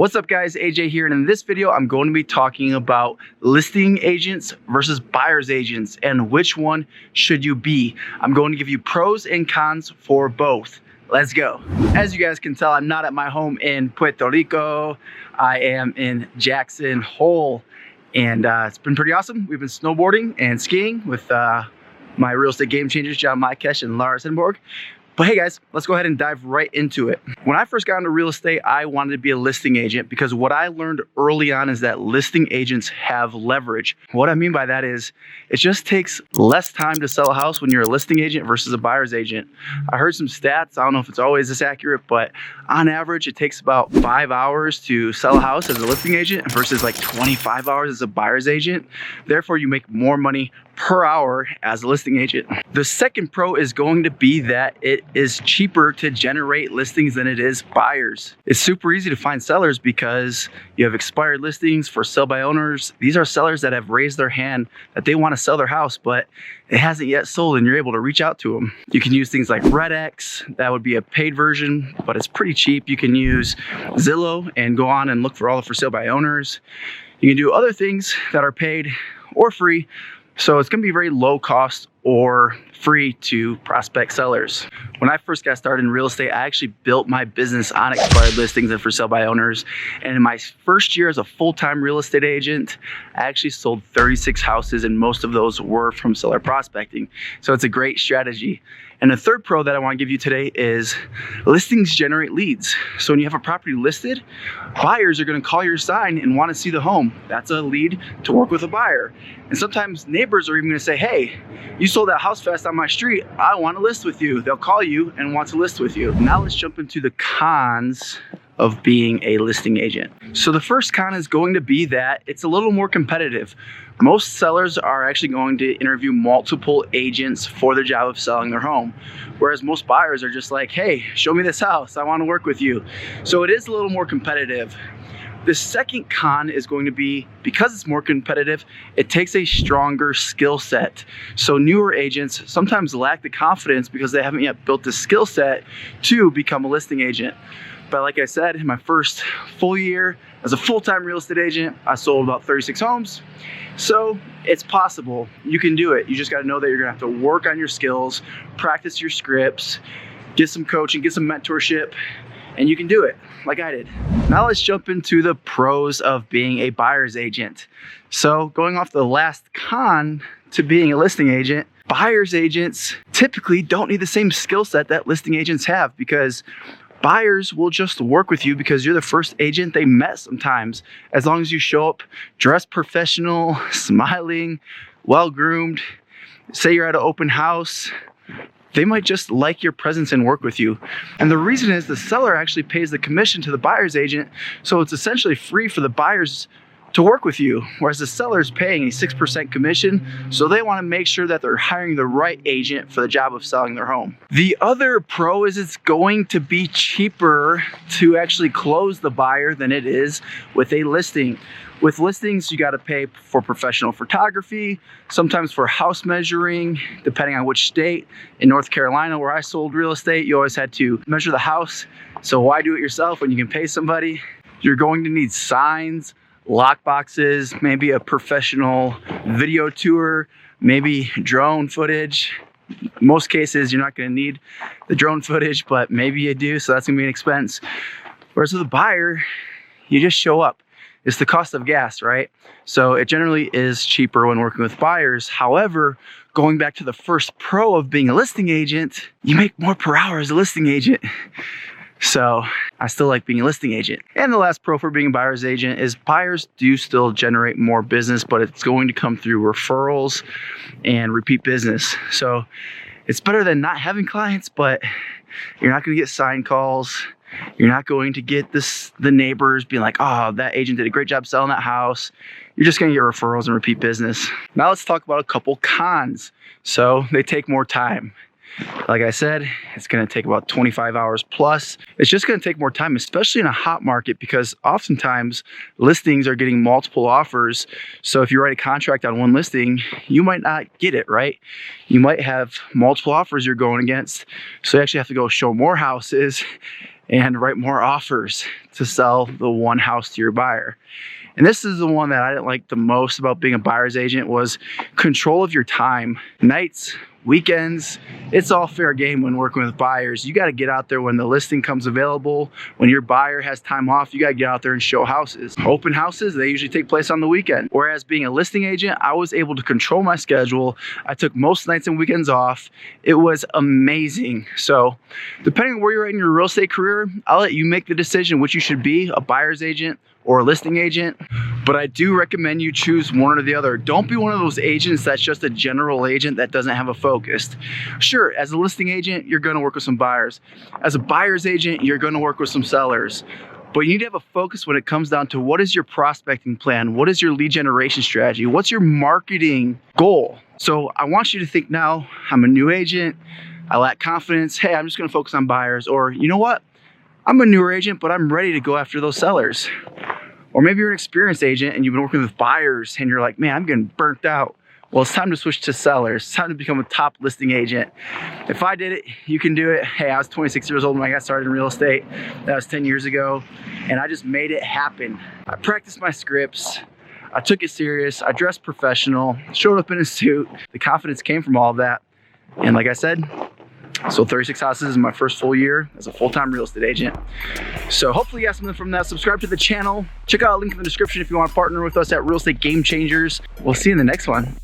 What's up guys, AJ here, and in this video I'm going to be talking about listing agents versus buyer's agents and which one should you be. I'm going to give you pros and cons for both. Let's go. As you guys can tell, I'm not at my home in Puerto Rico. I am in Jackson Hole, and it's been pretty awesome. We've been snowboarding and skiing with my real estate game changers, Mikesh and Lars Hedenborg. But hey guys, let's go ahead and dive right into it. When I first got into real estate, I wanted to be a listing agent because what I learned early on is that listing agents have leverage. What I mean by that is it just takes less time to sell a house when you're a listing agent versus a buyer's agent. I heard some stats, I don't know if it's always this accurate, but on average it takes about 5 hours to sell a house as a listing agent versus like 25 hours as a buyer's agent. Therefore, you make more money per hour as a listing agent. The second pro is going to be that it is cheaper to generate listings than it is buyers. It's super easy to find sellers because you have expired listings for sell by owners. These are sellers that have raised their hand that they want to sell their house, but it hasn't yet sold, and you're able to reach out to them. You can use things like RedX, that would be a paid version, but it's pretty cheap. You can use Zillow and go on and look for all the for sale by owners. You can do other things that are paid or free. So it's going to be very low cost or free to prospect sellers. When I first got started in real estate, I actually built my business on expired listings and for sale by owners. And in my first year as a full-time real estate agent, I actually sold 36 houses, and most of those were from seller prospecting. So it's a great strategy. And the third pro that I want to give you today is listings generate leads. So when you have a property listed, buyers are going to call your sign and want to see the home. That's a lead to work with a buyer. And sometimes neighbors are even going to say, hey, you sold that house fast on my street. I want to list with you. They'll call you and want to list with you. Now let's jump into the cons of being a listing agent. So the first con is going to be that it's a little more competitive. Most sellers are actually going to interview multiple agents for the job of selling their home, whereas most buyers are just like, hey, show me this house, I want to work with you. So it is a little more competitive. The second con is going to be, because it's more competitive, it takes a stronger skill set. So newer agents sometimes lack the confidence because they haven't yet built the skill set to become a listing agent. But like I said, in my first full year as a full-time real estate agent, I sold about 36 homes. So it's possible. You can do it. You just got to know that you're going to have to work on your skills, practice your scripts, get some coaching, get some mentorship, and you can do it like I did. Now let's jump into the pros of being a buyer's agent. So going off the last con to being a listing agent, buyer's agents typically don't need the same skill set that listing agents have, because buyers will just work with you because you're the first agent they met sometimes. As long as you show up dressed professional, smiling, well-groomed, say you're at an open house, they might just like your presence and work with you. And the reason is the seller actually pays the commission to the buyer's agent, so it's essentially free for the buyers to work with you, whereas the seller is paying a 6% commission, so they want to make sure that they're hiring the right agent for the job of selling their home. The other pro is it's going to be cheaper to actually close the buyer than it is with a listing. With listings, you got to pay for professional photography, sometimes for house measuring, depending on which state. In North Carolina, where I sold real estate, you always had to measure the house. So why do it yourself when you can pay somebody? You're going to need signs, lock boxes, maybe a professional video tour, maybe drone footage. In most cases, you're not going to need the drone footage, but maybe you do, so that's going to be an expense. Whereas with a buyer, you just show up. It's the cost of gas, right? So it generally is cheaper when working with buyers. However, going back to the first pro of being a listing agent, you make more per hour as a listing agent. So I still like being a listing agent. And the last pro for being a buyer's agent is buyers do still generate more business, but it's going to come through referrals and repeat business. So it's better than not having clients, but you're not going to get sign calls. You're not going to get the neighbors being like, oh, that agent did a great job selling that house. You're just going to get referrals and repeat business. Now let's talk about a couple cons. So they take more time. Like I said, it's going to take about 25 hours plus. It's just going to take more time, especially in a hot market, because oftentimes listings are getting multiple offers. So if you write a contract on one listing, you might not get it, right? You might have multiple offers you're going against. So you actually have to go show more houses and write more offers to sell the one house to your buyer. And this is the one that I didn't like the most about being a buyer's agent, was control of your time. Nights, weekends, it's all fair game when working with buyers. You got to get out there when the listing comes available. When your buyer has time off, you got to get out there and show houses. Open houses, they usually take place on the weekend. Whereas being a listing agent, I was able to control my schedule. I took most nights and weekends off. It was amazing. So depending on where you're at in your real estate career, I'll let you make the decision which you should be, a buyer's agent or a listing agent. But I do recommend you choose one or the other. Don't be one of those agents that's just a general agent that doesn't have a focus. Sure, as a listing agent, you're gonna work with some buyers. As a buyer's agent, you're gonna work with some sellers. But you need to have a focus when it comes down to what is your prospecting plan? What is your lead generation strategy? What's your marketing goal? So I want you to think now, I'm a new agent, I lack confidence. Hey, I'm just gonna focus on buyers. Or you know what? I'm a newer agent, but I'm ready to go after those sellers. Or maybe you're an experienced agent and you've been working with buyers and you're like, man, I'm getting burnt out. Well, it's time to switch to sellers. It's time to become a top listing agent. If I did it, you can do it. Hey, I was 26 years old when I got started in real estate. That was 10 years ago. And I just made it happen. I practiced my scripts. I took it serious. I dressed professional, showed up in a suit. The confidence came from all of that. And like I said, I sold 36 houses in my first full year as a full-time real estate agent. So hopefully you got something from that. Subscribe to the channel. Check out a link in the description if you want to partner with us at Real Estate Game Changers. We'll see you in the next one.